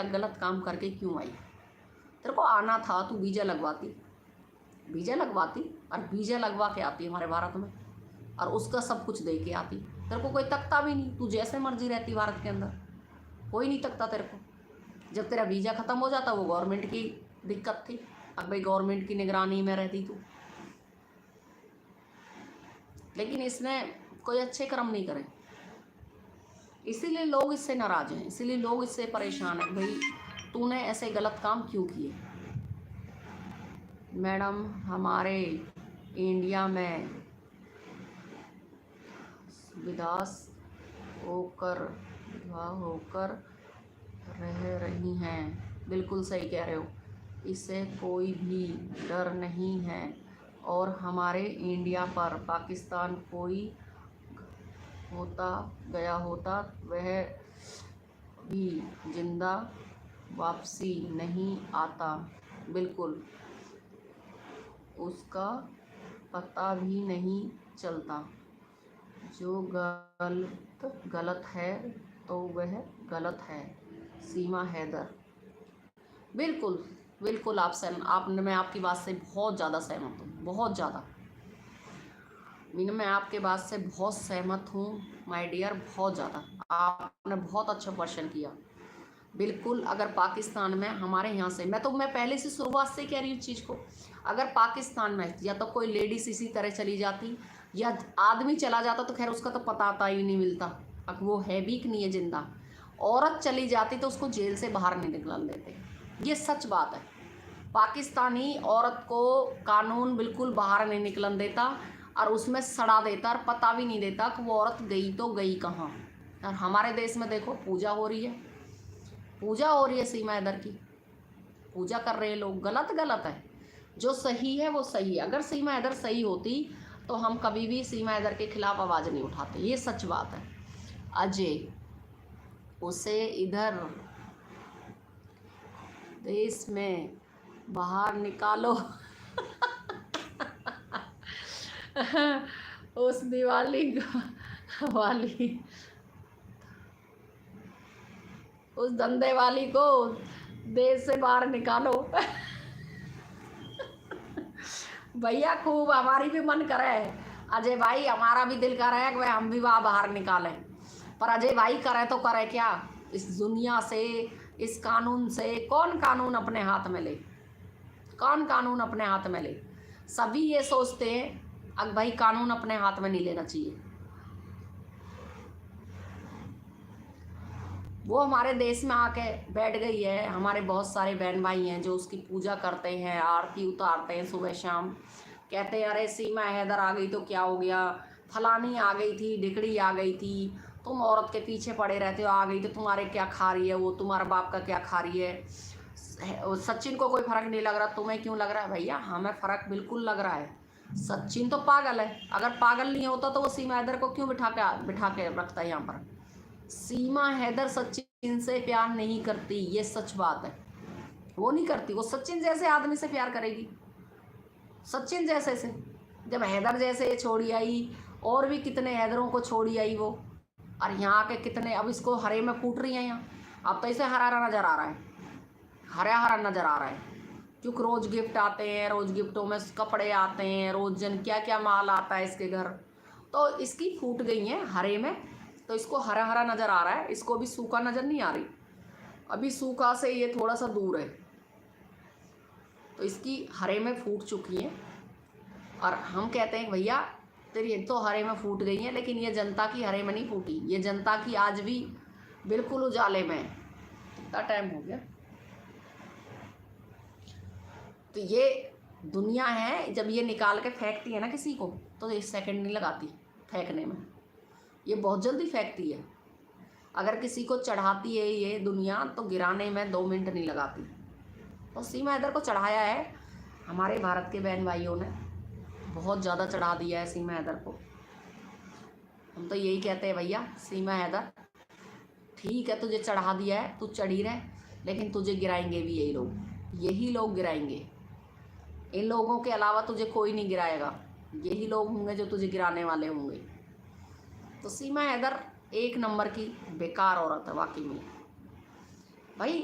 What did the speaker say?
गलत काम करके क्यों आई? तेरे को आना था, तू वीज़ा लगवाती, वीज़ा लगवाती और वीज़ा लगवा के आती हमारे भारत में और उसका सब कुछ दे के आती। तेरे को कोई तकता भी नहीं, तू जैसे मर्जी रहती भारत के अंदर, कोई नहीं तकता तेरे को। जब तेरा वीज़ा ख़त्म हो जाता वो गवर्नमेंट की दिक्कत थी, अब भाई गवर्नमेंट की निगरानी में रहती तू। लेकिन इसने कोई अच्छे कर्म नहीं करे, इसीलिए लोग इससे नाराज़ हैं, इसीलिए लोग इससे परेशान हैं। भाई तूने ऐसे गलत काम क्यों किए? मैडम हमारे इंडिया में विदास विधवा होकर रह रही हैं। बिल्कुल सही कह रहे हो, इससे कोई भी डर नहीं है। और हमारे इंडिया पर पाकिस्तान कोई होता गया होता वह भी जिंदा वापसी नहीं आता। बिल्कुल, उसका पता भी नहीं चलता। जो गलत है तो वह गलत है। सीमा हैदर। बिल्कुल बिल्कुल, मैं आपकी बात से बहुत ज़्यादा सहमत हूँ, बहुत ज़्यादा। मैं आपके बात से बहुत सहमत हूँ माय डियर, बहुत ज़्यादा। आपने बहुत अच्छा क्वेश्चन किया। बिल्कुल, अगर पाकिस्तान में हमारे यहाँ से, मैं पहले से शुरुआत से कह रही हूँ चीज़ को, अगर पाकिस्तान में या तो कोई लेडीज़ इसी तरह चली जाती या आदमी चला जाता तो खैर उसका तो पता ही नहीं मिलता, अब वो है भी कि नहीं है जिंदा। औरत चली जाती तो उसको जेल से बाहर नहीं निकलने देते, ये सच बात है। पाकिस्तानी औरत को कानून बिल्कुल बाहर नहीं निकलन देता और उसमें सड़ा देता और पता भी नहीं देता कि वो औरत गई तो गई कहाँ। और हमारे देश में देखो पूजा हो रही है, पूजा हो रही है सीमा हैदर की, पूजा कर रहे हैं लोग। गलत है, जो सही है वो सही है। अगर सीमा हैदर सही होती तो हम कभी भी सीमा हैदर के खिलाफ आवाज़ नहीं उठाते, ये सच बात है। अजय, उसे इधर देश में बाहर निकालो। उस दिवाली वाली, उस धंधे वाली को देश से बाहर निकालो। भैया खूब हमारी भी मन करे अजय भाई, हमारा भी दिल कर रहा है कि भाई हम भी वहाँ बाहर निकालें, पर अजय भाई करे तो करे क्या? इस दुनिया से, इस कानून से कौन कानून अपने हाथ में ले? कौन कानून अपने हाथ में ले? सभी ये सोचते हैं अब भाई कानून अपने हाथ में नहीं लेना चाहिए। वो हमारे देश में आके बैठ गई है। हमारे बहुत सारे बहन भाई हैं जो उसकी पूजा करते हैं, आरती उतारते हैं सुबह शाम, कहते हैं अरे सीमा हैदर आ गई तो क्या हो गया, फलानी आ गई थी, ढिकड़ी आ गई थी, तुम औरत के पीछे पड़े रहते हो, आ गई तो तुम्हारे क्या खा रही है वो, तुम्हारा बाप का क्या खा रही है। सचिन को कोई फ़र्क नहीं लग रहा, तुम्हें क्यों लग रहा है? भैया हमें फ़र्क बिल्कुल लग रहा है। सचिन तो पागल है, अगर पागल नहीं होता तो वो सीमा हैदर को क्यों बिठा के रखता है यहाँ पर? सीमा हैदर सचिन से प्यार नहीं करती, ये सच बात है, वो नहीं करती। वो सचिन जैसे आदमी से प्यार करेगी, सचिन जैसे से। जब हैदर जैसे छोड़ी आई, और भी कितने हैदरों को छोड़ी आई वो, और यहाँ के कितने अब इसको हरे में कूट रही हैं यहाँ। अब तो इसे हरा हरा नज़र आ रहा है, हरा हरा नज़र आ रहा है, क्योंकि रोज़ गिफ्ट आते हैं, रोज़ गिफ्टों में कपड़े आते हैं, रोज़ जन क्या क्या माल आता है इसके घर, तो इसकी फूट गई हैं हरे में, तो इसको हरा हरा नज़र आ रहा है, इसको अभी सूखा नज़र नहीं आ रही। अभी सूखा से ये थोड़ा सा दूर है, तो इसकी हरे में फूट चुकी हैं। और हम कहते हैं भैया तेरी तो हरे में फूट गई हैं, लेकिन ये जनता की हरे में नहीं फूटी, ये जनता की आज भी बिल्कुल उजाले में है। कितना टाइम हो गया? तो ये दुनिया है, जब ये निकाल के फेंकती है ना किसी को, तो 1 सेकंड नहीं लगाती फेंकने में, ये बहुत जल्दी फेंकती है। अगर किसी को चढ़ाती है ये दुनिया, तो गिराने में 2 मिनट नहीं लगाती। तो सीमा हैदर को चढ़ाया है हमारे भारत के बहन भाइयों ने, बहुत ज़्यादा चढ़ा दिया है सीमा हैदर को। हम तो यही कहते हैं भैया सीमा हैदर ठीक है, तुझे चढ़ा दिया है, तू चढ़ी रहे, लेकिन तुझे गिराएंगे भी यही लोग गिराएंगे। इन लोगों के अलावा तुझे कोई नहीं गिराएगा, यही लोग होंगे जो तुझे गिराने वाले होंगे। तो सीमा हैदर 1 नंबर की बेकार औरत है वाकई में भाई।